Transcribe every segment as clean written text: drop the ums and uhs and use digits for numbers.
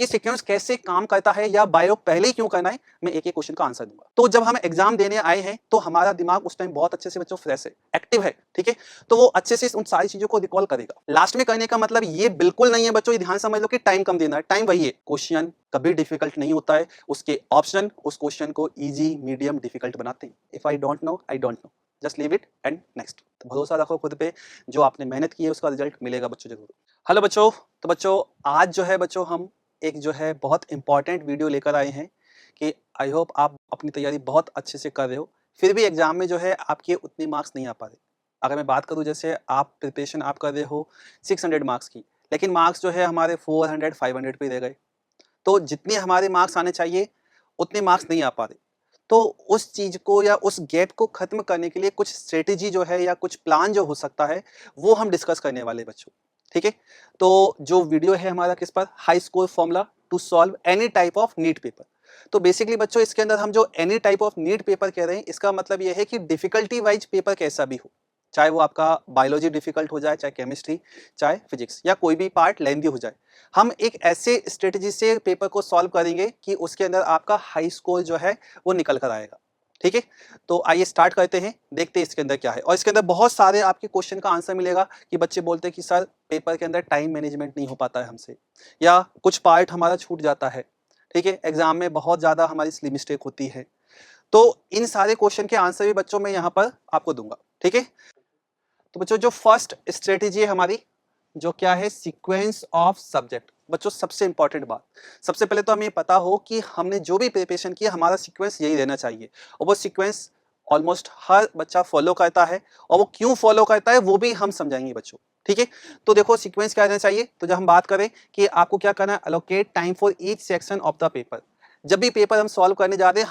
ये सीक्वेंस कैसे काम करता है या बायो पहले ही क्यों करना है, मैं एक एक क्वेश्चन का आंसर दूंगा। तो जब हम एग्जाम देने आए हैं तो हमारा दिमाग उस टाइम बहुत अच्छे से बच्चों फ्रेश है, एक्टिव है, ठीक है, तो वो अच्छे से उन सारी चीजों को रिकॉल करेगा। लास्ट में करने का मतलब ये बिल्कुल नहीं है बच्चों, ये ध्यान समझ लो कि टाइम कम देना है। टाइम वही है, क्वेश्चन कभी डिफिकल्ट नहीं होता है, उसके ऑप्शन उस क्वेश्चन को इजी मीडियम डिफिकल्ट बनाते हैं। If I don't know I don't know, just leave it and next. तो भरोसा रखो खुद पे, जो आपने मेहनत की है उसका रिजल्ट मिलेगा बच्चों जरूर। हेलो बच्चों, तो बच्चों आज जो है बच्चों हम एक जो है बहुत इंपॉर्टेंट वीडियो लेकर आए हैं कि आई होप आप अपनी तैयारी बहुत अच्छे से कर रहे हो, फिर भी एग्जाम में जो है आपके उतने मार्क्स नहीं आ पा रहे। अगर मैं बात करूं, जैसे आप प्रिपरेशन आप कर रहे हो 600 मार्क्स की, लेकिन मार्क्स जो है हमारे 400 500 पे रह गए, तो जितने हमारे मार्क्स आने चाहिए उतने मार्क्स नहीं आ पा रहे। तो उस चीज को या उस गैप को खत्म करने के लिए कुछ स्ट्रेटेजी जो है या कुछ प्लान जो हो सकता है वो हम डिस्कस करने वाले बच्चों, ठीक है। तो जो वीडियो है हमारा किस पर, high score formula to solve any type of NEET paper. तो बेसिकली बच्चों इसके अंदर हम जो any type of NEET paper कह रहे हैं, इसका मतलब यह है कि डिफिकल्टी वाइज पेपर कैसा भी हो, चाहे वो आपका बायोलॉजी डिफिकल्ट हो जाए, चाहे केमिस्ट्री, चाहे फिजिक्स, या कोई भी पार्ट लेंथी हो जाए, हम एक ऐसे स्ट्रेटेजी से पेपर को सॉल्व करेंगे कि उसके अंदर आपका हाई स्कोर जो है वो निकल कर आएगा, ठीक है। तो आइए स्टार्ट करते हैं, देखते हैं इसके अंदर क्या है। और इसके अंदर बहुत सारे आपके क्वेश्चन का आंसर मिलेगा कि बच्चे बोलते हैं कि सर पेपर के अंदर टाइम मैनेजमेंट नहीं हो पाता है हमसे, या कुछ पार्ट हमारा छूट जाता है, ठीक है, एग्जाम में बहुत ज्यादा हमारी स्लिप मिस्टेक होती है। तो इन सारे क्वेश्चन के आंसर भी बच्चों मैं यहाँ पर आपको दूंगा, ठीक है। तो बच्चों जो फर्स्ट स्ट्रेटेजी है हमारी, जो क्या है, सीक्वेंस ऑफ सब्जेक्ट। बच्चों सबसे इंपॉर्टेंट बात, सबसे पहले तो हमें पता हो कि हमने जो भी प्रिपरेशन किया हमारा सीक्वेंस यही रहना चाहिए, और वो सीक्वेंस ऑलमोस्ट हर बच्चा फॉलो करता है, और वो क्यों फॉलो करता है वो भी हम समझाएंगे बच्चों, ठीक है। तो देखो सीक्वेंस क्या रहना चाहिए, तो जब हम बात करें कि आपको क्या करना है, allocate time for each section of the paper. जब भी पेपर हम सॉल्व करने जा रहे हैं,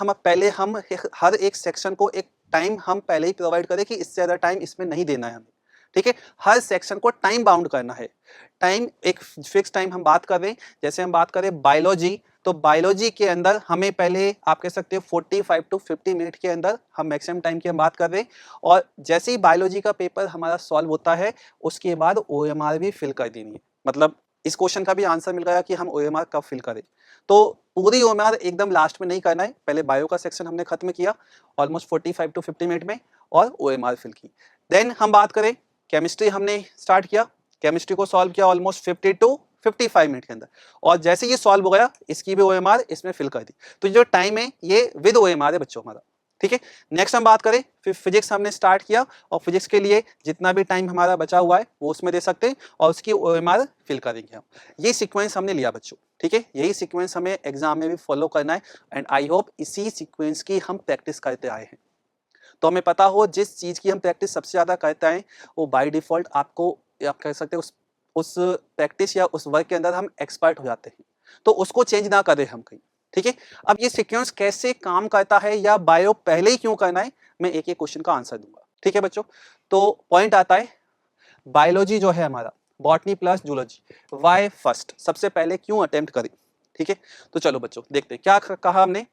हम हर एक सेक्शन को एक टाइम हम पहले ही प्रोवाइड करें कि इससे ज्यादा टाइम इसमें नहीं देना है हमें, ठीक है। हर सेक्शन को टाइम बाउंड करना है, टाइम एक फिक्स टाइम हम बात कर रहे हैं। जैसे हम बात करें बायोलॉजी, तो बायोलॉजी के अंदर हमें पहले आप कह सकते हो 45 टू 50 मिनट के अंदर हम मैक्सिमम टाइम की हम बात कर रहे हैं, और जैसे ही बायोलॉजी का पेपर हमारा सॉल्व होता है उसके बाद OMR भी फिल कर देनी है। मतलब इस क्वेश्चन का भी आंसर मिल गया कि हम OMR कब फिल करें। तो पूरी OMR एकदम लास्ट में नहीं करना है, पहले बायो का सेक्शन हमने खत्म किया ऑलमोस्ट 45 टू 50 मिनट में, और OMR फिल की। देन हम बात करें केमिस्ट्री, हमने स्टार्ट किया, केमिस्ट्री को सॉल्व किया ऑलमोस्ट 50 टू 55 मिनट के अंदर, और जैसे ये सॉल्व हो गया इसकी भी OMR इसमें फिल कर दी। तो जो टाइम है ये विद OMR है बच्चों हमारा, ठीक है। नेक्स्ट हम बात करें, फिर फिजिक्स हमने स्टार्ट किया, और फिजिक्स के लिए जितना भी टाइम हमारा बचा हुआ है वो उसमें दे सकते हैं, और उसकी OMR फिल करेंगे हम। ये सीक्वेंस हमने लिया बच्चों, ठीक है, यही सीक्वेंस हमें एग्जाम में भी फॉलो करना है, एंड आई होप इसी सीक्वेंस की हम प्रैक्टिस करते आए हैं। तो हमें पता हो जिस चीज की हम प्रैक्टिस सबसे ज्यादा करते हैं वो बाय डिफॉल्ट आपको, आप कह सकते हैं उस प्रैक्टिस या उस वर्क के अंदर हम एक्सपर्ट हो जाते हैं, तो उसको चेंज ना करें हम कहीं, ठीक है। अब ये सीक्वेंस कैसे काम करता है या बायो पहले ही क्यों करना है, मैं एक एक क्वेश्चन का आंसर दूंगा, ठीक है बच्चों। तो पॉइंट आता है बायोलॉजी जो है हमारा, botany plus zoology, why first, सबसे पहले क्यों अटेम्प्ट करें, ठीक है। तो चलो बच्चों देखते हैं क्या कहा हमने।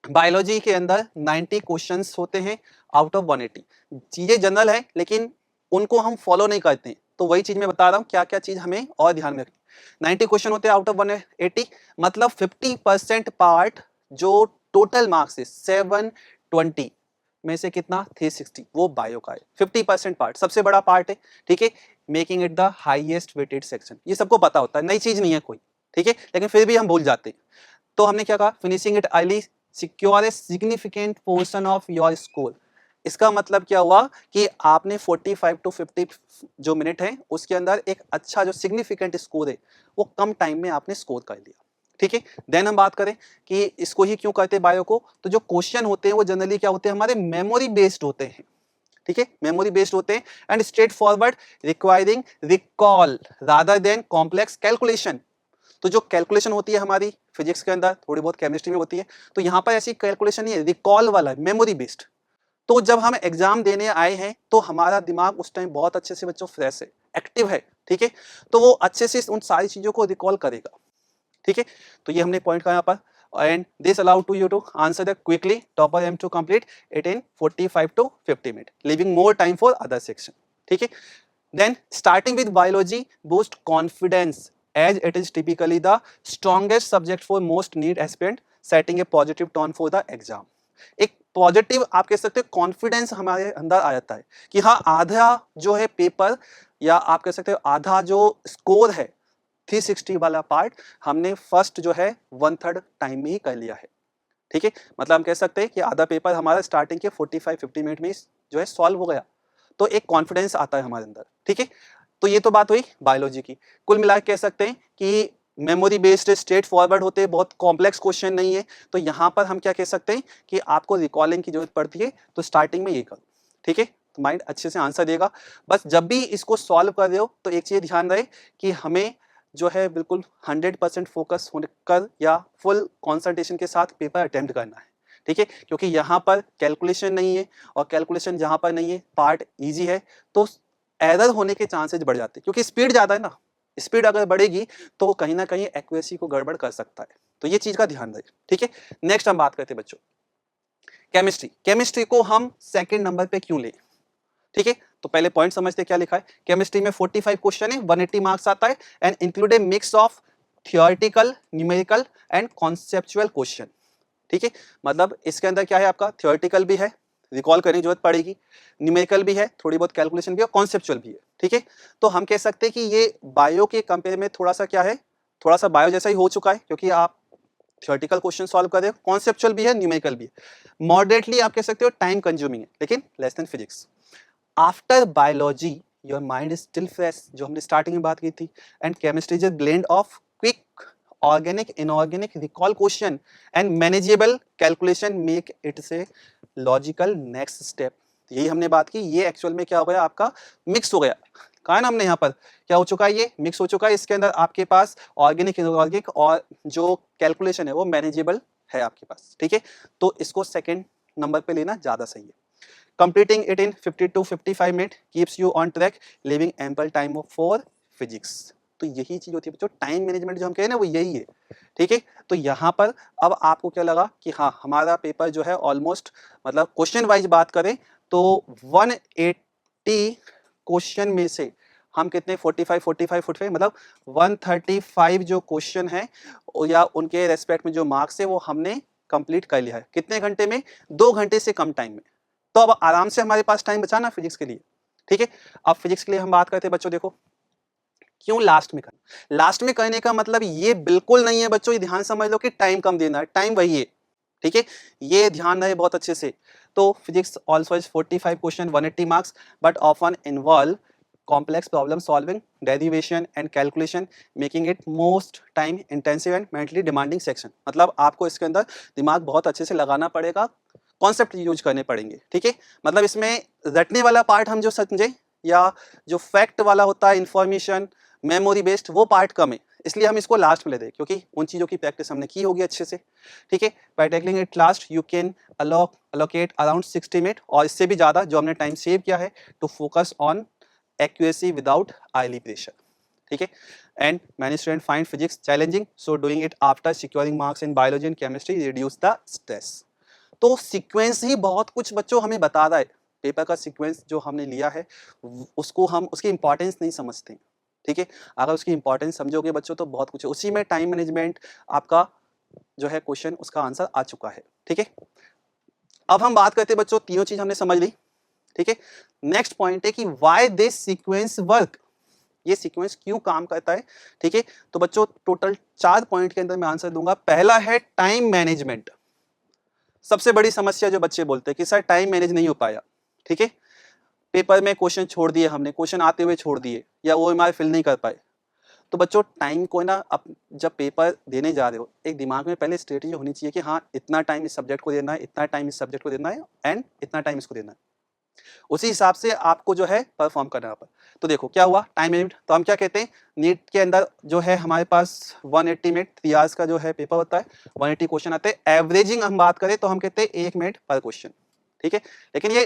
बायोलॉजी के अंदर 90 क्वेश्चंस होते हैं आउट ऑफ 180। चीजें जनरल है लेकिन उनको हम फॉलो नहीं करते हैं, तो वही चीज मैं बता रहा हूँ क्या क्या चीज हमें और ध्यान में रखनी। 90 क्वेश्चन होते हैं आउट ऑफ 180, मतलब 50% पार्ट जो टोटल मार्क्स है 720 में से कितना 360 वो बायो का है। 50% पार्ट सबसे बड़ा पार्ट है, ठीक है, making it the highest weighted section. ये सबको पता होता है, नई चीज नहीं है कोई, ठीक है, लेकिन फिर भी हम भूल जाते हैं। तो हमने क्या कहा, finishing it early secure a significant portion of your score. इसका मतलब क्या हुआ कि आपने 45 टू 50 जो मिनट है उसके अंदर एक अच्छा जो सिग्निफिकेंट स्कोर है वो कम टाइम में आपने स्कोर कर लिया, ठीक है। देन हम बात करें कि इसको ही क्यों कहते हैं बायो को, तो जो क्वेश्चन होते हैं वो जनरली क्या होते हैं, हमारे मेमोरी बेस्ड होते हैं, ठीक है, मेमोरी बेस्ड होते हैं, and straight forward requiring recall rather than complex calculation. तो जो कैलकुलेशन होती है हमारी फिजिक्स के अंदर, थोड़ी बहुत केमिस्ट्री में होती है, तो यहाँ पर ऐसी कैलकुलेशन नहीं है, रिकॉल वाला मेमोरी बेस्ड। तो जब हम एग्जाम देने आए हैं तो हमारा दिमाग उस टाइम बहुत अच्छे से बच्चों फ्रेश है, एक्टिव है, ठीक है, तो वो अच्छे से उन सारी चीजों को रिकॉल करेगा, ठीक है। तो ये हमने पॉइंट कहा यहाँ पर, and this allow to you to answer the quickly, topper aim to complete it in 45 to 50 minute, leaving more time for other section, ठीक है। Then starting with biology boost confidence as it is typically the strongest subject for most NEET aspirant setting a positive tone for the exam. एक positive आप कह सकते हो confidence हमारे अंदर आ जाता है कि हाँ आधा जो है पेपर या आप कह सकते हो आधा जो स्कोर है 360 वाला पार्ट हमने फर्स्ट जो है 1/3 टाइम में ही कर लिया है। ठीक है, मतलब हम कह सकते हैं कि आधा पेपर हमारा स्टार्टिंग के 45-50 मिनट में जो है सॉल्व हो गया, तो एक कॉन्फिडेंस आता है हमारे अंदर। ठीक है, तो ये तो बात हुई बायोलॉजी की। कुल मिला कह सकते हैं कि मेमोरी बेस्ड स्ट्रेट फॉरवर्ड होते हैं, बहुत कॉम्प्लेक्स क्वेश्चन नहीं है। तो यहाँ पर हम क्या कह सकते हैं कि आपको रिकॉलिंग की जरूरत पड़ती है, तो स्टार्टिंग में ये करो। ठीक है, तो माइंड अच्छे से आंसर देगा। बस जब भी इसको सॉल्व कर रहे हो तो एक चीज ध्यान रहे कि हमें जो है बिल्कुल 100% फोकस होकर या फुल कॉन्सेंट्रेशन के साथ पेपर अटेम्प्ट करना है। ठीक है, क्योंकि यहाँ पर कैलकुलेशन नहीं है, और कैलकुलेशन जहाँ पर नहीं है पार्ट ईजी है, तो एरर होने के चांसेस बढ़ जाते हैं, क्योंकि स्पीड ज़्यादा है ना। स्पीड अगर बढ़ेगी तो कहीं ना कहीं एक्यूरेसी को गड़बड़ कर सकता है, तो ये चीज़ का ध्यान रहे। ठीक है, नेक्स्ट हम बात करते हैं बच्चों केमिस्ट्री। केमिस्ट्री को हम सेकेंड नंबर पे क्यों लें? ठीक है, तो पहले पॉइंट समझते क्या लिखा है। केमिस्ट्री में 45 क्वेश्चन है, 180 मार्क्स आता है, and include A mix of theoretical, numerical and conceptual question. ठीक है, मतलब इसके अंदर क्या है, आपका थियोरेटिकल भी है, रिकॉल करने की जरूरत पड़ेगी, न्यूमेरिकल भी है, थोड़ी बहुत कैलकुलेशन भी है, कॉन्सेप्चुअल भी है। ठीक है, तो हम कह सकते हैं कि ये बायो के कंपेयर में थोड़ा सा क्या है, थोड़ा सा बायो जैसा ही हो चुका है, क्योंकि आप थियोरेटिकल क्वेश्चन सॉल्व कर रहे हो, कॉन्सेप्चुअल भी है, न्यूमेरिकल भी है। मॉडरेटली आप कह सकते हो टाइम कंज्यूमिंग है, लेकिन less than physics. After biology your mind is still fresh, जो हमने स्टार्टिंग में बात की थी, and chemistry is a blend of quick organic inorganic recall question and manageable calculation make it से लॉजिकल नेक्स्ट स्टेप। यही हमने बात की, ये एक्चुअल में क्या हो गया, आपका मिक्स हो गया। कहा ना हमने यहाँ पर क्या हो चुका है, ये मिक्स हो चुका है। इसके अंदर आपके पास ऑर्गेनिक इनऑर्गेनिक और जो कैलकुलेशन है वो मैनेजेबल है आपके पास। ठीक है, तो इसको सेकेंड नंबर पे लेना ज्यादा सही है। Completing it in 50 to 55 minute keeps you on track, leaving ample time for physics। तो यही चीज होती है बच्चों, टाइम मैनेजमेंट जो हम कह रहे हैं ना, वो यही है। ठीक है, तो यहाँ पर अब आपको क्या लगा कि हाँ हमारा पेपर जो है ऑलमोस्ट, मतलब क्वेश्चन वाइज बात करें तो 180 क्वेश्चन में से हम कितने 45 मतलब 135 जो क्वेश्चन है या उनके रेस्पेक्ट में जो मार्क्स है वो हमने कंप्लीट कर लिया है। कितने घंटे में? 2 घंटे से कम टाइम में। तो अब आराम से हमारे पास टाइम बचा ना फिजिक्स के लिए। ठीक है, अब फिजिक्स के लिए हम बात करते हैं बच्चों, देखो क्यों लास्ट में करना। लास्ट में करने का मतलब ये बिल्कुल नहीं है बच्चों, ये ध्यान समझ लो कि टाइम कम देना है, टाइम वही है। ठीक है, ये ध्यान रहे बहुत अच्छे से। तो physics also is 45 question 180 marks but often involve complex problem solving, derivation and calculation, making it most time intensive and mentally demanding section। मतलब आपको इसके अंदर दिमाग बहुत अच्छे से लगाना पड़ेगा, कॉन्सेप्ट यूज करने पड़ेंगे। ठीक है, मतलब इसमें रटने वाला पार्ट हम जो समझे या जो फैक्ट वाला होता है, इंफॉर्मेशन मेमोरी बेस्ड, वो पार्ट कम है, इसलिए हम इसको लास्ट में ले दें, क्योंकि उन चीज़ों की प्रैक्टिस हमने की होगी अच्छे से। ठीक है, by tackling it last you can allocate around 60 minute, और इससे भी ज़्यादा जो हमने टाइम सेव किया है to focus on accuracy without highly pressure। ठीक है, and many students find physics challenging, so doing it after securing marks in biology and chemistry reduce the stress। तो सीक्वेंस ही बहुत कुछ बच्चों हमें बता रहा है, पेपर का सीक्वेंस जो हमने लिया है उसको हम उसकी इंपॉर्टेंस नहीं समझते। ठीक है, अगर उसकी इंपॉर्टेंस समझोगे बच्चों तो बहुत कुछ है उसी में, टाइम मैनेजमेंट आपका जो है क्वेश्चन उसका आंसर आ चुका है। ठीक है, अब हम बात करते हैं बच्चों, तीनों चीज हमने समझ ली। ठीक है, नेक्स्ट पॉइंट है कि व्हाई दिस सीक्वेंस वर्क, ये सीक्वेंस क्यों काम करता है। ठीक है, तो बच्चों टोटल 4 पॉइंट के अंदर मैं आंसर दूंगा। पहला है टाइम मैनेजमेंट। सबसे बड़ी समस्या जो बच्चे बोलते हैं कि सर टाइम मैनेज नहीं हो पाया। ठीक है, पेपर में क्वेश्चन छोड़ दिए हमने, क्वेश्चन आते हुए छोड़ दिए, या वो हमारे फिल नहीं कर पाए। तो बच्चों टाइम को ना, अब जब पेपर देने जा रहे हो एक दिमाग में पहले स्ट्रेटेजी होनी चाहिए कि हाँ इतना टाइम इस सब्जेक्ट को देना है, इतना टाइम इस सब्जेक्ट को देना है, एंड इतना टाइम इसको देना है। उसी हिसाब से आपको जो है परफॉर्म करना पर। तो देखो क्या हुआ टाइम मैनेजमेंट, तो हम क्या कहते हैं नीट के अंदर जो है हमारे पास 180 मिनट 3 आवर्स का जो है पेपर होता है, 180 क्वेश्चन आते हैं। एवरेजिंग हम बात करें तो हम कहते हैं 1 मिनट पर क्वेश्चन। ठीक है, लेकिन ये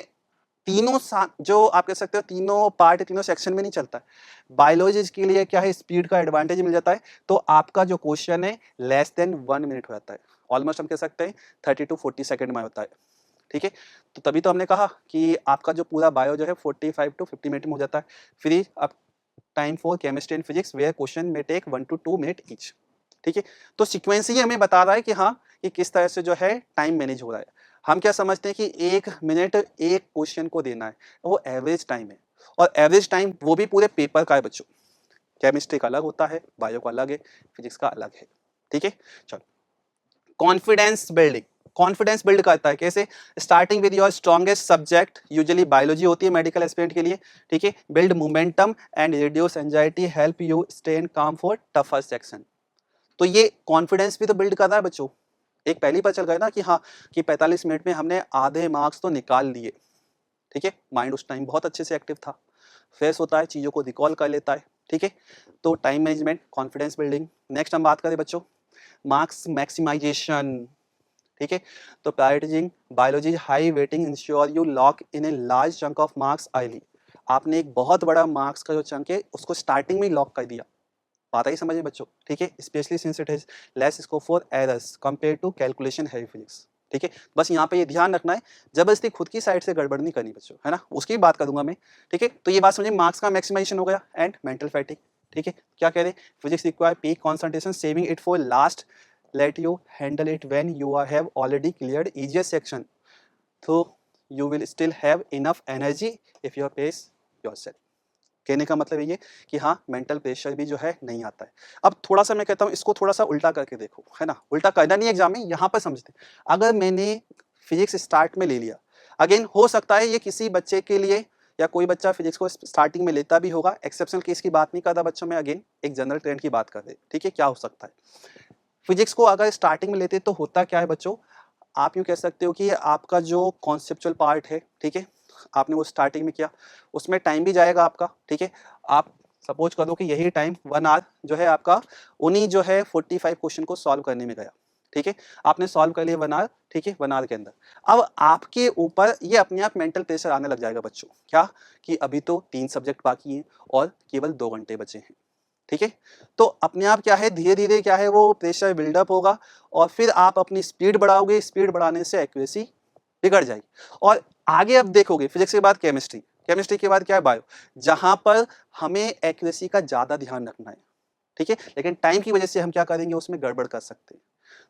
तीनों जो आप कह सकते हो तीनों पार्ट तीनों सेक्शन में नहीं चलता है। बायोलॉजी के लिए क्या है, स्पीड का एडवांटेज मिल जाता है, तो आपका जो क्वेश्चन है लेस देन 1 मिनट हो जाता है, ऑलमोस्ट हम कह सकते हैं 30 to 40 सेकंड में होता है। ठीक है, तो तभी तो हमने कहा कि आपका जो पूरा बायो जो है 45 to 50 मिनट में हो जाता है। फिर अब time for chemistry and physics where question may take 1 to 2 minute each. ठीक है, तो सीक्वेंस ही हमें बता रहा है कि हाँ कि किस तरह से जो है टाइम मैनेज हो रहा है। हम क्या समझते हैं कि 1 मिनट एक क्वेश्चन को देना है, वो एवरेज टाइम है, और एवरेज टाइम वो भी पूरे पेपर का है बच्चों। केमिस्ट्री का अलग होता है, बायो का अलग है, फिजिक्स का अलग है। ठीक है, चलो कॉन्फिडेंस बिल्डिंग। कॉन्फिडेंस बिल्ड करता है कैसे? Starting with your strongest subject, usually biology होती है मेडिकल एस्पिरेंट के लिए। ठीक है, build momentum and reduce anxiety, help you stay in काम फॉर टफर सेक्शन। तो ये कॉन्फिडेंस भी तो बिल्ड कर रहा है बच्चों। एक पहली पर चल गया ना कि हाँ कि 45 मिनट में हमने आधे मार्क्स तो निकाल लिए। ठीक है, माइंड उस टाइम बहुत अच्छे से एक्टिव था, फ्रेश होता है, चीज़ों को रिकॉल कर लेता है। ठीक है, तो time management, confidence building. Next हम बात करें बच्चों मार्क्स मैक्सिमाइजेशन। ठीक है, तो prioritising biology high waiting ensure you lock in a large chunk of marks early. आपने एक बहुत बड़ा मार्क्स का जो चंक है उसको स्टार्टिंग में लॉक कर दिया। बात आई समझे बच्चों? ठीक है, specially since it is less scope for errors compare to calculation heavy physics. ठीक है, बस यहाँ पे ये ध्यान रखना है, जबरदस्ती खुद की साइड से गड़बड़ नहीं करनी बच्चों, है ना, उसकी बात करूंगा मैं। ठीक है, तो ये बात समझिए, मार्क्स का मैक्सिमाइजेशन हो गया एंड मेंटल फैटिग। ठीक है, क्या कह रहे, physics require peak concentration saving it for last, let you handle it when you have already cleared easier section, so you will still have enough energy if you pace yourself। कहने का मतलब ये कि हाँ मेंटल प्रेशर भी जो है नहीं आता है। अब थोड़ा सा मैं कहता हूँ इसको थोड़ा सा उल्टा करके देखो, है ना, उल्टा करना नहीं एग्जाम में, यहाँ पर समझते। अगर मैंने फिजिक्स स्टार्ट में ले लिया, अगेन हो सकता है ये किसी बच्चे के लिए या कोई बच्चा फिजिक्स को स्टार्टिंग में लेता भी होगा, एक्सेप्शनल केस की बात नहीं करता बच्चों में, अगेन एक जनरल ट्रेंड की बात कर रहे। ठीक है, क्या हो सकता है फिजिक्स को अगर स्टार्टिंग में लेते तो होता क्या है बच्चों, आप यूँ कह सकते हो कि आपका जो कॉन्सेप्चुअल पार्ट है, ठीक है, आपने वो स्टार्टिंग में किया, उसमें टाइम भी जाएगा आपका। ठीक है, आप सपोज करो कि यही टाइम 1 आवर जो है आपका उन्हीं जो है 45 क्वेश्चन को सॉल्व करने में गया। ठीक है, आपने सॉल्व कर लिया 1 आवर। ठीक है, 1 आवर के अंदर अब आपके ऊपर ये अपने आप मेंटल प्रेशर आने लग जाएगा बच्चों, क्या कि अभी तो 3 सब्जेक्ट बाकी हैं और केवल 2 घंटे बचे हैं। ठीक है, तो अपने आप क्या है धीरे धीरे क्या है वो प्रेशर बिल्डअप होगा, और फिर आप अपनी स्पीड बढ़ाओगे, स्पीड बढ़ाने से एक्यूरेसी बिगड़ जाएगी। और आगे अब देखोगे फिजिक्स के बाद केमिस्ट्री, केमिस्ट्री के बाद क्या है बायो, जहां पर हमें एक्यूरेसी का ज्यादा ध्यान रखना है। ठीक है, लेकिन टाइम की वजह से हम क्या करेंगे उसमें गड़बड़ कर सकते हैं।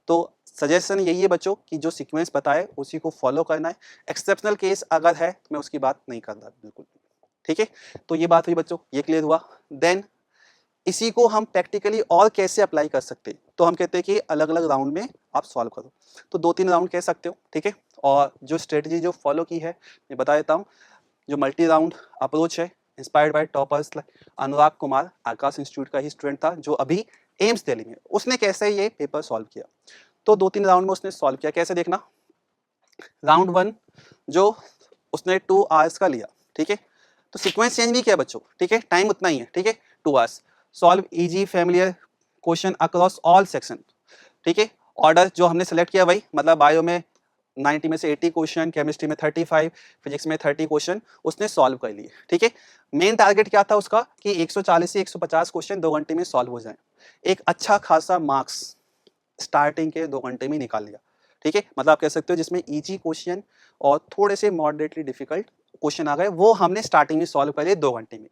तो सजेशन यही है बच्चों कि जो सीक्वेंस बताए उसी को फॉलो करना है। एक्सेप्शनल केस अगर है मैं उसकी बात नहीं कर रहा बिल्कुल। ठीक है, तो ये बात हुई बच्चों, ये क्लियर हुआ। देन इसी को हम प्रैक्टिकली और कैसे अप्लाई कर सकते हैं, तो हम कहते हैं कि अलग अलग राउंड में आप सॉल्व करो, तो 2-3 राउंड कह सकते हो। ठीक है, और जो स्ट्रेटजी जो फॉलो की है मैं बता देता हूँ। जो मल्टी राउंड अप्रोच है inspired by toppers Anurag Kumar, Akash institute का ही स्टूडेंट था जो अभी एम्स दिल्ली में, उसने कैसे ये पेपर सॉल्व किया। तो 2-3 राउंड में उसने सॉल्व किया, कैसे देखना। राउंड 1 जो उसने 2 आवर्स का लिया। ठीक है, तो सीक्वेंस चेंज नहीं किया बच्चों। ठीक है, टाइम उतना ही है। ठीक है, 2 hours, solve easy familiar question across all section. ठीक है, ऑर्डर जो हमने सेलेक्ट किया वही, मतलब बायो में 90 में से 80 क्वेश्चन, केमिस्ट्री में 35, फिजिक्स में 30 क्वेश्चन उसने सॉल्व कर लिए। ठीक है, मेन टारगेट क्या था उसका कि 140 से 150 क्वेश्चन 2 घंटे में सॉल्व हो जाए। एक अच्छा खासा मार्क्स स्टार्टिंग के 2 घंटे में निकाल लिया। ठीक है, मतलब आप कह सकते हो जिसमें इजी क्वेश्चन और थोड़े से मॉडरेटली डिफिकल्ट क्वेश्चन आ गए वो हमने स्टार्टिंग में सॉल्व कर लिए 2 घंटे में।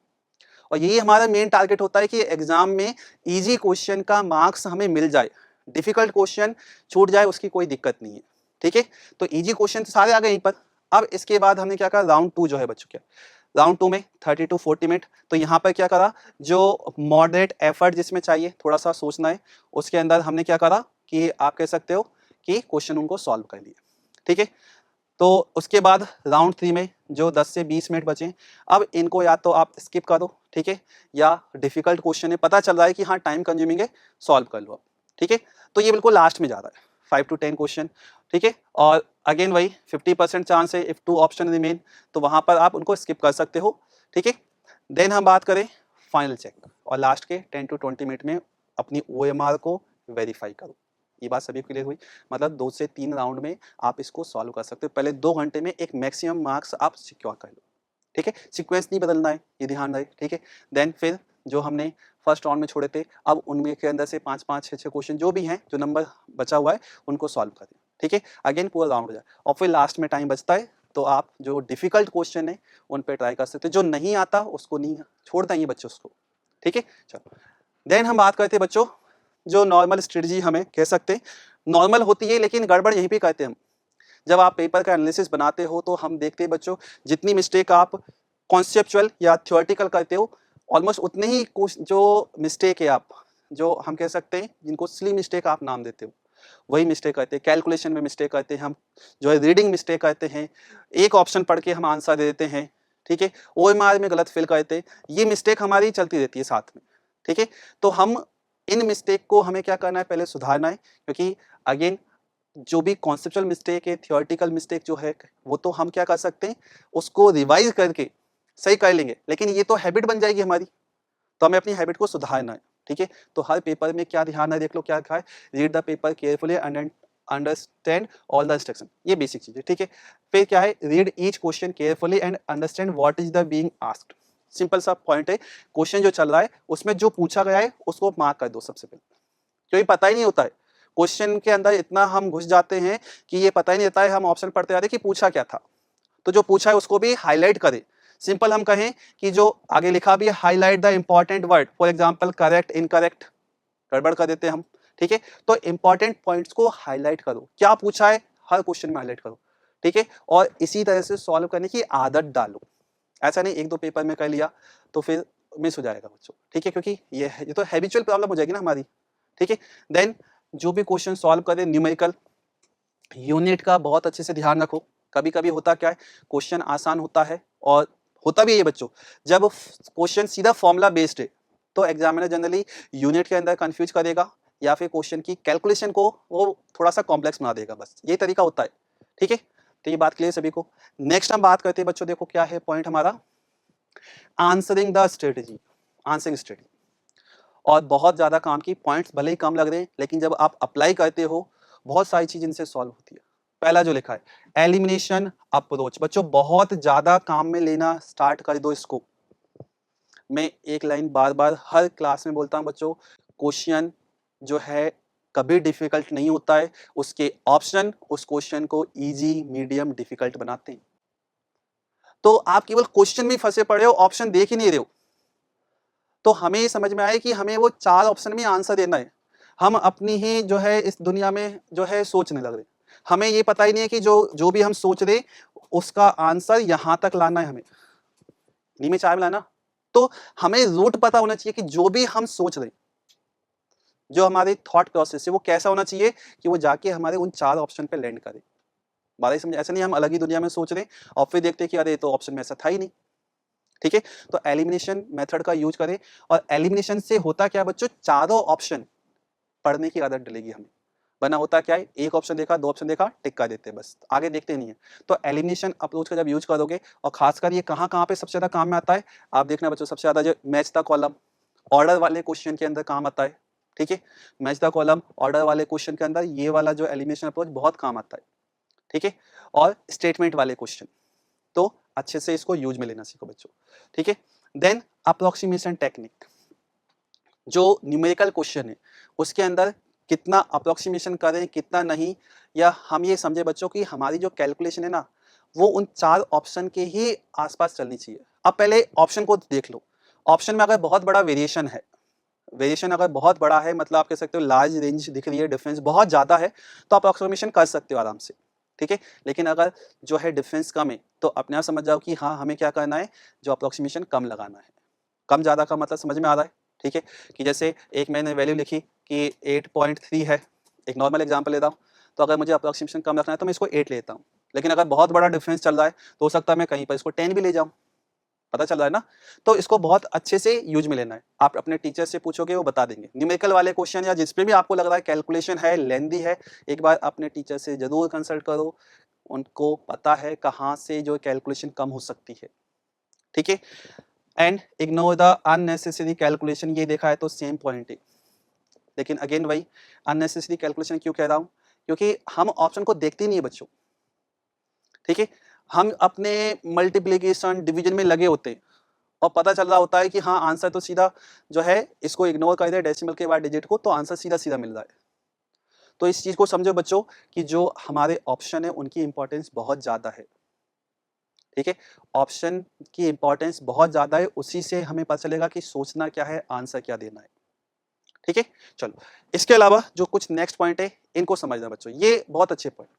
और यही हमारा मेन टारगेट होता है कि एग्जाम में इजी क्वेश्चन का मार्क्स हमें मिल जाए, डिफिकल्ट क्वेश्चन छूट जाए उसकी कोई दिक्कत नहीं है। ठीक है, तो इजी क्वेश्चन तो सारे आ गए यहीं पर। अब इसके बाद हमने क्या कहा, राउंड 2 जो है बच्चों, क्या राउंड 2 में 30 to 40 मिनट, तो यहाँ पर क्या करा, जो मॉडरेट एफर्ट जिसमें चाहिए थोड़ा सा सोचना है, उसके अंदर हमने क्या करा कि आप कह सकते हो कि क्वेश्चन उनको सॉल्व कर लिए। ठीक है, तो उसके बाद राउंड 3 में जो 10 से 20 मिनट बचे, अब इनको या तो आप स्किप करो, ठीक है, या डिफिकल्ट क्वेश्चन है, पता चल रहा है कि हाँ टाइम कंज्यूमिंग है, सॉल्व कर लो। ठीक है, तो ये बिल्कुल लास्ट में जा रहा है 5 to 10 क्वेश्चन। ठीक है, और अगेन वही 50% चांस है, इफ 2 ऑप्शन रिमेन तो वहां पर आप उनको स्किप कर सकते हो। ठीक है, देन हम बात करें फाइनल चेक, और लास्ट के 10 to 20 मिनट में अपनी OMR को वेरीफाई करो। ये बात सभी क्लियर हुई, मतलब 2 से 3 राउंड में आप इसको सॉल्व कर सकते हो। पहले 2 घंटे में एक मैक्सिमम मार्क्स आप सिक्योर कर लो। ठीक है, सीक्वेंस नहीं बदलना है, ये ध्यान रहे। ठीक है, देन फिर जो हमने फर्स्ट राउंड में छोड़े थे, अब उनमें के अंदर से 5-5, 6-6 क्वेश्चन जो भी हैं, जो नंबर बचा हुआ है उनको सॉल्व करें। ठीक है, अगेन पूरा राउंड हो जाए, और फिर लास्ट में टाइम बचता है तो आप जो डिफिकल्ट क्वेश्चन है उन पर ट्राई कर सकते हो, जो नहीं आता उसको नहीं छोड़ देंगे बच्चों उसको। ठीक है। चलो देन हम बात करते हैं बच्चों जो नॉर्मल स्ट्रेटजी हमें कह सकते हैं, नॉर्मल होती है लेकिन गड़बड़ यहीं पे करते हैं हम। जब आप पेपर का एनालिसिस बनाते हो तो हम देखते हैं बच्चों जितनी मिस्टेक आप कॉन्सेप्चुअल या थ्योरेटिकल करते हो ऑलमोस्ट उतने ही कुछ जो मिस्टेक है आप जो हम कह सकते हैं जिनको सिली मिस्टेक आप नाम देते हो वही मिस्टेक करते हैं। कैलकुलेशन में मिस्टेक करते हैं हम, जो है रीडिंग मिस्टेक करते हैं, एक ऑप्शन पढ़ के हम आंसर दे देते हैं, ठीक है, OMR में गलत फिल करते हैं, ये मिस्टेक हमारी चलती रहती है साथ में, ठीक है। तो हम इन मिस्टेक को हमें क्या करना है, पहले सुधारना है, क्योंकि अगेन जो भी कॉन्सेप्चुअल मिस्टेक है, थियोरेटिकल मिस्टेक जो है वो तो हम क्या कर सकते हैं उसको रिवाइज करके सही कर लेंगे, लेकिन ये तो हैबिट बन जाएगी हमारी, तो हमें अपनी हैबिट को सुधारना है, ठीक है। तो हर पेपर में क्या ध्यान है, देख लो क्या लिखा है, read the paper carefully and understand all the instruction, ये बेसिक चीज है, ठीक है। फिर क्या है, read each question carefully and understand what is the being asked. Simple सा पॉइंट है, क्वेश्चन जो चल रहा है उसमें जो पूछा गया है उसको मार्क कर दो सबसे पहले, क्योंकि पता ही नहीं होता है क्वेश्चन के अंदर, इतना हम घुस जाते हैं कि ये पता ही नहीं रहता है, हम ऑप्शन पढ़ते जाते हैं कि पूछा क्या था, तो जो पूछा है उसको भी हाईलाइट करें। सिंपल हम कहें कि जो आगे लिखा भी है, highlight the important word, for example correct, incorrect, गड़बड़ कर देते हैं हम, ठीक है। तो इंपॉर्टेंट पॉइंट्स को हाईलाइट करो, क्या पूछा है हर क्वेश्चन में हाईलाइट करो, ठीक है। और इसी तरह से सॉल्व करने की आदत डालो, ऐसा नहीं एक दो पेपर में कर लिया तो फिर मिस हो जाएगा बच्चों, ठीक है, क्योंकि ये तो हैबिचुअल प्रॉब्लम हो जाएगी ना हमारी, ठीक है। देन जो भी क्वेश्चन सॉल्व करें न्यूमेरिकल यूनिट का बहुत अच्छे से ध्यान रखो। कभी कभी होता क्या है, क्वेश्चन आसान होता है और होता भी है बच्चों, जब क्वेश्चन सीधा फॉर्मूला बेस्ड है तो एग्जामिनर जनरली यूनिट के अंदर कंफ्यूज करेगा या फिर क्वेश्चन की कैलकुलेशन को वो थोड़ा सा कॉम्प्लेक्स बना देगा, बस ये तरीका होता है, ठीक है। तो ये बात क्लियर सभी को। नेक्स्ट हम बात करते हैं बच्चों, देखो क्या है पॉइंट हमारा, answering the strategy, answering strategy. और बहुत ज्यादा काम की पॉइंट्स भले ही कम लग रहे हैं लेकिन जब आप अप्लाई करते हो बहुत सारी चीज इनसे सॉल्व होती है। पहला जो लिखा है एलिमिनेशन अप्रोच, बच्चों बहुत ज्यादा काम में लेना स्टार्ट कर दो इसको। मैं एक लाइन बार बार हर क्लास में बोलता हूं बच्चों, क्वेश्चन जो है कभी डिफिकल्ट नहीं होता है, उसके ऑप्शन उस क्वेश्चन को इजी मीडियम डिफिकल्ट बनाते हैं। तो आप केवल क्वेश्चन में फंसे पड़े हो, ऑप्शन देख ही नहीं रहे हो, तो हमें ये समझ में आए कि हमें वो 4 ऑप्शन में आंसर देना है। हम अपनी ही जो है इस दुनिया में जो है सोचने लग रहे, हमें ये पता ही नहीं है कि जो भी हम सोच रहे उसका आंसर यहां तक लाना है, हमें नहीं में चाय में लाना। तो हमें रूट पता होना चाहिए कि जो भी हम सोच रहे, जो हमारे थॉट प्रोसेस है वो कैसा होना चाहिए कि वो जाके हमारे उन 4 ऑप्शन पे लैंड करे। बात समझ, ऐसा नहीं हम अलग ही दुनिया में सोच रहे और फिर देखते कि अरे तो ऑप्शन में ऐसा था ही नहीं, ठीक है। तो एलिमिनेशन मेथड का यूज करें, और एलिमिनेशन से होता क्या बच्चों, चारों ऑप्शन पढ़ने की आदत डलेगी हमें, वरना होता क्या है, एक ऑप्शन देखा, 2 ऑप्शन देखा, टिक कर देते हैं, बस आगे देखते नहीं है। तो एलिमिनेशन अप्रोच का जब यूज करोगे, और खासकर ये कहाँ कहाँ पे सबसे ज्यादा काम में आता है, आप देखना बच्चों, सबसे ज्यादा जो मैच द कॉलम ऑर्डर वाले क्वेश्चन के अंदर काम आता है, ठीक है। मैच द कॉलम ऑर्डर वाले क्वेश्चन के अंदर ये वाला जो एलिमिनेशन अप्रोच बहुत काम आता है, ठीक है। और स्टेटमेंट वाले क्वेश्चन तो अच्छे से इसको यूज में लेना सीखो बच्चों, ठीक है। देन अप्रोक्सीमेशन टेक्निक, जो न्यूमेरिकल क्वेश्चन है उसके अंदर कितना अप्रोक्सीमेशन करें कितना नहीं, या हम ये समझे बच्चों की हमारी जो कैलकुलेशन है ना वो उन 4 ऑप्शन के ही आसपास चलनी चाहिए। अब पहले ऑप्शन को देख लो, ऑप्शन में अगर बहुत बड़ा वेरिएशन है, वेरिएशन अगर बहुत बड़ा है, मतलब आप कह सकते हो लार्ज रेंज दिख रही है, डिफरेंस बहुत ज्यादा है, तो आप अप्रोक्सीमेशन कर सकते हो आराम से, ठीक है। लेकिन अगर जो है डिफरेंस कम है तो अपने आप समझ जाओ कि हाँ हमें क्या करना है, जो अप्रोक्सीमेशन कम लगाना है। कम ज्यादा का मतलब समझ में आ रहा है, ठीक है। कि जैसे एक मैंने वैल्यू लिखी कि 8.3 है, एक नॉर्मल एग्जांपल लेता हूँ, तो अगर मुझे अप्रोक्सीमेशन कम रखना है तो मैं इसको 8 लेता हूँ, लेकिन अगर बहुत बड़ा डिफरेंस चल रहा है तो हो सकता है मैं कहीं पर इसको 10 भी ले जाऊँ, पता चल रहा है ना। तो इसको बहुत अच्छे से यूज में लेना है, आप अपने टीचर से पूछोगे वो बता देंगे। न्यूमेरिकल वाले क्वेश्चन या जिस पे भी आपको लग रहा है कैलकुलेशन है लेंदी है, एक बार अपने टीचर से जरूर कंसल्ट करो, उनको पता है कहाँ से जो कैलकुलेशन कम हो सकती है, ठीक है। And ignore the unnecessary calculation, ये देखा है तो सेम पॉइंट है, लेकिन अगेन वही अननेसेसरी कैलकुलेशन क्यों कह रहा हूँ, क्योंकि हम ऑप्शन को देखते ही नहीं है बच्चों, ठीक है। हम अपने मल्टीप्लीकेशन डिवीजन में लगे होते हैं और पता चल रहा होता है कि हाँ आंसर तो सीधा जो है, इसको इग्नोर कर दे डेसिमल के बाद डिजिट को, तो आंसर सीधा सीधा मिल रहा है। तो इस चीज को समझो बच्चों कि जो हमारे ऑप्शन है उनकी इंपॉर्टेंस बहुत ज्यादा है, ठीक है, ऑप्शन की इंपॉर्टेंस बहुत ज़्यादा है, उसी से हमें पता चलेगा कि सोचना क्या है, आंसर क्या देना है। ठीक है, चलो इसके अलावा जो कुछ नेक्स्ट पॉइंट है इनको समझना बच्चों, ये बहुत अच्छे पॉइंट।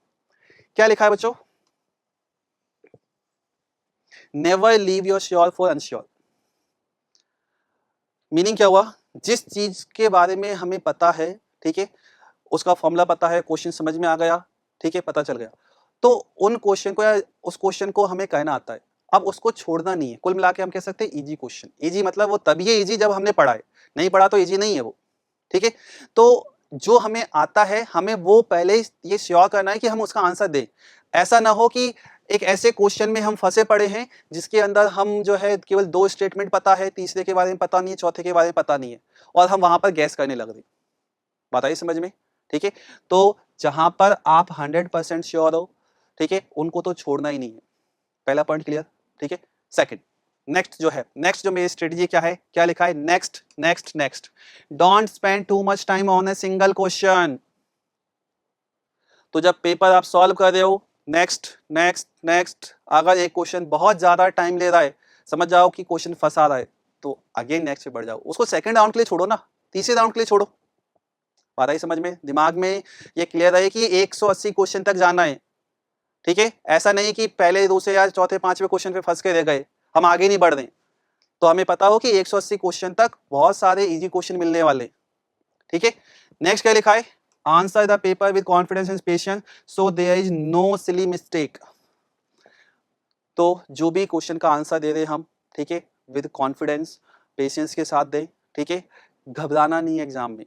क्या लिखा है बच्चों? Never leave your sure for unsure. Meaning क्या हुआ? जिस चीज के बारे में हमें पता है, ठीक है, उसका फॉर्मूला पता है, क्वेश्चन समझ में आ गया, ठीक है, पता चल गया, तो उन क्वेश्चन को या उस क्वेश्चन को हमें कहना आता है, अब उसको छोड़ना नहीं है। कुल मिला के हम कह सकते हैं इजी क्वेश्चन। इजी मतलब वो तभी है इजी जब हमने पढ़ा है, नहीं पढ़ा तो इजी नहीं है वो। ठीक है, तो जो हमें आता है हमें वो पहले ये श्योर करना है कि हम उसका आंसर दें। ऐसा ना हो कि एक ऐसे क्वेश्चन में हम फंसे पड़े हैं जिसके अंदर हम जो है केवल 2 स्टेटमेंट पता है, तीसरे के बारे में पता नहीं है, चौथे के बारे में पता नहीं है, और हम वहां पर गैस करने लग रहे। बात आई समझ में? ठीक है, तो जहां पर आप 100% श्योर हो, ठीक है, उनको तो छोड़ना ही नहीं है। पहला पॉइंट क्लियर। ठीक है, सेकंड, नेक्स्ट जो है, नेक्स्ट जो मेरी स्ट्रेटजी क्या है, क्या लिखा है? Next next next, don't spend too much time on a single question. तो जब पेपर आप सॉल्व कर रहे हो, नेक्स्ट नेक्स्ट नेक्स्ट, अगर एक क्वेश्चन बहुत ज्यादा टाइम ले रहा है, समझ जाओ कि क्वेश्चन फंसा रहा है, तो अगेन नेक्स्ट पे बढ़ जाओ, उसको सेकंड राउंड के लिए छोड़ो ना, तीसरे राउंड के लिए छोड़ो। बात आई समझ में? दिमाग में ये क्लियर है कि 180 क्वेश्चन तक जाना है। ठीक है, ऐसा नहीं कि पहले दूसरे या चौथे पांचवें क्वेश्चन पे फंस के रह गए, हम आगे नहीं बढ़ रहे। तो हमें पता हो कि 180 क्वेश्चन तक बहुत सारे इजी क्वेश्चन मिलने वाले। ठीक है, नेक्स्ट क्या लिखा है? Answer the paper with confidence and patience so there is no silly mistake. तो जो भी क्वेश्चन का आंसर दे रहे हम, ठीक है, विद कॉन्फिडेंस पेशेंस के साथ दें। ठीक है, घबराना नहीं है एग्जाम में।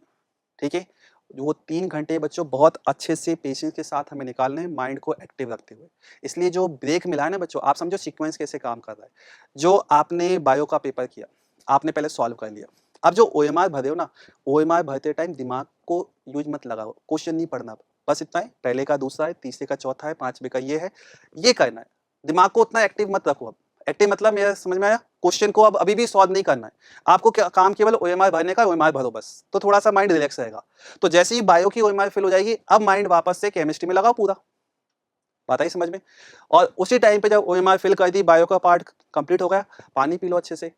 ठीक है, वो 3 घंटे बच्चों बहुत अच्छे से पेशेंस के साथ हमें निकालने हैं, माइंड को एक्टिव रखते हुए। इसलिए जो ब्रेक मिला है ना बच्चों, आप समझो सीक्वेंस कैसे काम कर रहा है। जो आपने बायो का पेपर किया, आपने पहले सॉल्व कर लिया, अब जो ओएमआर भरे हो ना, ओएमआर भरते टाइम दिमाग को यूज मत लगाओ, क्वेश्चन नहीं पढ़ना, बस इतना है, पहले का दूसरा है, तीसरे का चौथा है, पांचवे का ये है, ये करना है। दिमाग को उतना एक्टिव मत रखो। अब एक्टिव मतलब मेरा समझ में आया? क्वेश्चन को अब अभी भी सॉल्व नहीं करना है आपको, क्या काम केवल ओएमआर भरने का, ओएमआर भरो बस, तो थोड़ा सा माइंड रिलैक्स रहेगा। तो जैसे ही बायो की ओएमआर फिल हो जाएगी, अब माइंड वापस से केमिस्ट्री में लगाओ पूरा। बात आई समझ में? और उसी टाइम पे जब ओएमआर फिल कर दी, बायो का पार्ट कंप्लीट हो गया, पानी पी लो अच्छे से,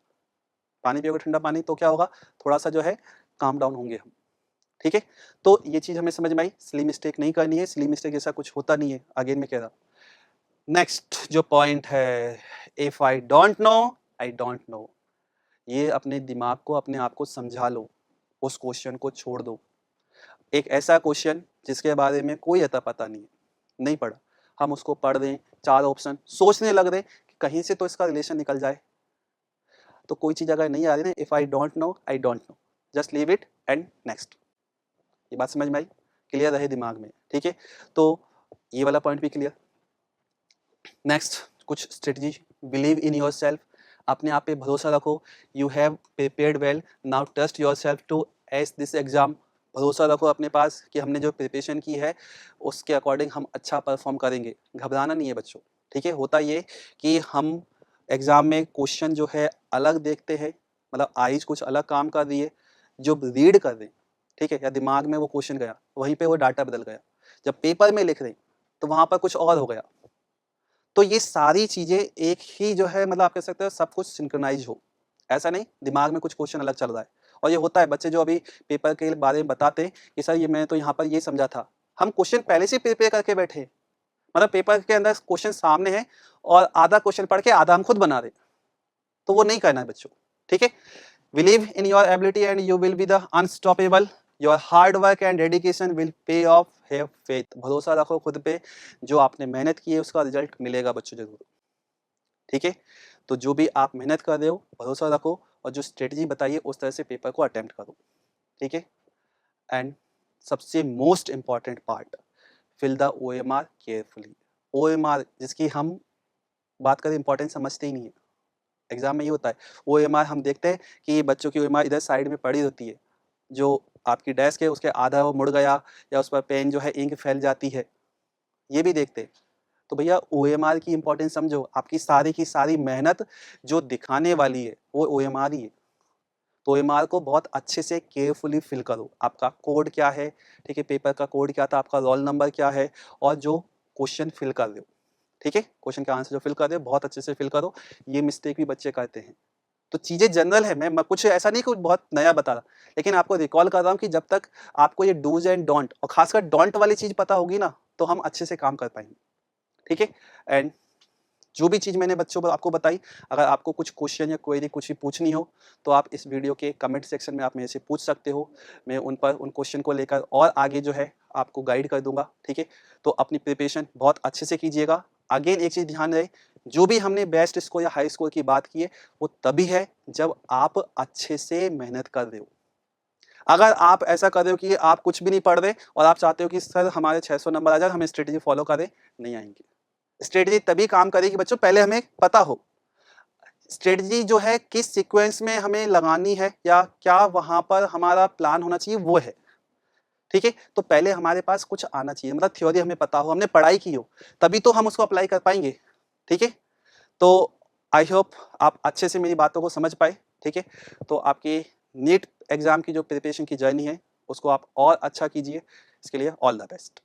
पानी पियोगे ठंडा पानी, तो क्या होगा, थोड़ा सा जो है काम डाउन होंगे हम। ठीक है, तो ये चीज हमें समझ में आई, सिली मिस्टेक नहीं करनी है, सिली मिस्टेक जैसा कुछ होता नहीं है, अगेन मैं कह रहा। नेक्स्ट जो पॉइंट है, if I don't know, I don't know, ये अपने दिमाग को, अपने आप को समझा लो, उस क्वेश्चन को छोड़ दो। एक ऐसा क्वेश्चन जिसके बारे में कोई अता पता नहीं है, नहीं पढ़ा, हम उसको पढ़ दें, 4 ऑप्शन सोचने लग रहे कि कहीं से तो इसका रिलेशन निकल जाए। तो कोई चीज अगर नहीं आ रही ना, if I don't know, I don't know, just leave it and next. ये बात समझ में आई? क्लियर रहे दिमाग में। ठीक है, तो ये वाला पॉइंट भी क्लियर। नेक्स्ट कुछ strategy, believe in yourself, अपने आप पे भरोसा रखो। You have prepared well, now trust yourself to ace this exam. भरोसा रखो अपने पास कि हमने जो प्रिपरेशन की है उसके अकॉर्डिंग हम अच्छा परफॉर्म करेंगे। घबराना नहीं है बच्चों। ठीक है, होता ये कि हम एग्जाम में क्वेश्चन जो है अलग देखते हैं, मतलब आईज कुछ अलग काम कर रही है, जो रीड कर रहे हैं, ठीक है, या दिमाग में वो क्वेश्चन गया, वहीं पे वो डाटा बदल गया, जब पेपर में लिख रहे हैं तो वहां पर कुछ और हो गया। तो ये सारी चीजें एक ही जो है, मतलब आप कह सकते हो सब कुछ सिंक्रोनाइज हो, ऐसा नहीं दिमाग में कुछ क्वेश्चन अलग चल रहा है। और ये होता है, बच्चे जो अभी पेपर के बारे में बताते हैं कि सर ये मैं तो यहाँ पर ये समझा था, हम क्वेश्चन पहले से प्रिपेयर करके बैठे, मतलब पेपर के अंदर क्वेश्चन सामने है और आधा क्वेश्चन पढ़ के आधा हम खुद बना रहे, तो वो नहीं करना है बच्चों। ठीक है, believe in your ability and you will be the unstoppable, your hard work and dedication will pay of, have faith, भरोसा रखो खुद पे, जो आपने मेहनत की है उसका रिजल्ट मिलेगा बच्चों जरूर। ठीक है, तो जो भी आप मेहनत कर रहे हो भरोसा रखो, और जो स्ट्रेटजी बताइए उस तरह से पेपर को अटेम्प्ट करो। ठीक है, एंड सबसे most important part, fill the OMR carefully. OMR जिसकी हम बात करें इंपॉर्टेंस समझते ही नहीं है, एग्जाम में ये होता है, ओएमआर हम देखते हैं कि बच्चों की ओएमआर इधर साइड में पड़ी होती है, जो आपकी डेस्क है उसके आधा वो मुड़ गया, या उस पर पेन जो है इंक फैल जाती है, ये भी देखते हैं। तो भैया ओएमआर की इंपॉर्टेंस समझो, आपकी सारी की सारी मेहनत जो दिखाने वाली है वो ओएमआर ही है। तो ओएमआर को बहुत अच्छे से केयरफुली फिल करो, आपका कोड क्या है, ठीक है, पेपर का कोड क्या था, आपका रोल नंबर क्या है, और जो क्वेश्चन फिल कर रहे हो ठीक है, क्वेश्चन का आंसर जो फिल कर रहे हो बहुत अच्छे से फिल करो, ये मिस्टेक भी बच्चे करते हैं। तो चीज़ें जनरल है, मैं कुछ ऐसा नहीं कुछ बहुत नया बता रहा, लेकिन आपको रिकॉल कर रहा हूँ कि जब तक आपको ये डूज एंड डोंट और खासकर डोंट वाली चीज़ पता होगी ना, तो हम अच्छे से काम कर पाएंगे, ठीक है। एंड जो भी चीज़ मैंने बच्चों को आपको बताई, अगर आपको कुछ क्वेश्चन या क्वेरी कुछ भी पूछनी हो तो आप इस वीडियो के कमेंट सेक्शन में आप मेरे से पूछ सकते हो। मैं उन क्वेश्चन को लेकर और आगे जो है आपको गाइड कर दूंगा, ठीक है। तो अपनी प्रिपरेशन बहुत अच्छे से कीजिएगा। अगेन एक चीज़ ध्यान रहे, जो भी हमने बेस्ट स्कोर या हाई स्कोर की बात की है वो तभी है जब आप अच्छे से मेहनत कर रहे हो। अगर आप ऐसा कर रहे हो कि आप कुछ भी नहीं पढ़ रहे और आप चाहते हो कि सर हमारे 600 नंबर आ जाए, हमें स्ट्रेटेजी फॉलो करें, नहीं आएंगे। स्ट्रेटजी तभी काम करेगी बच्चों, पहले हमें पता हो स्ट्रेटजी जो है किस सीक्वेंस में हमें लगानी है या क्या वहां पर हमारा प्लान होना चाहिए, वो है, ठीक है। तो पहले हमारे पास कुछ आना चाहिए, मतलब थ्योरी हमें पता हो, हमने पढ़ाई की हो, तभी तो हम उसको अप्लाई कर पाएंगे, ठीक है। तो आई होप आप अच्छे से मेरी बातों को समझ पाए, ठीक है। तो आपकी नीट एग्जाम की जो प्रिपरेशन की जर्नी है उसको आप और अच्छा कीजिए, इसके लिए ऑल द बेस्ट।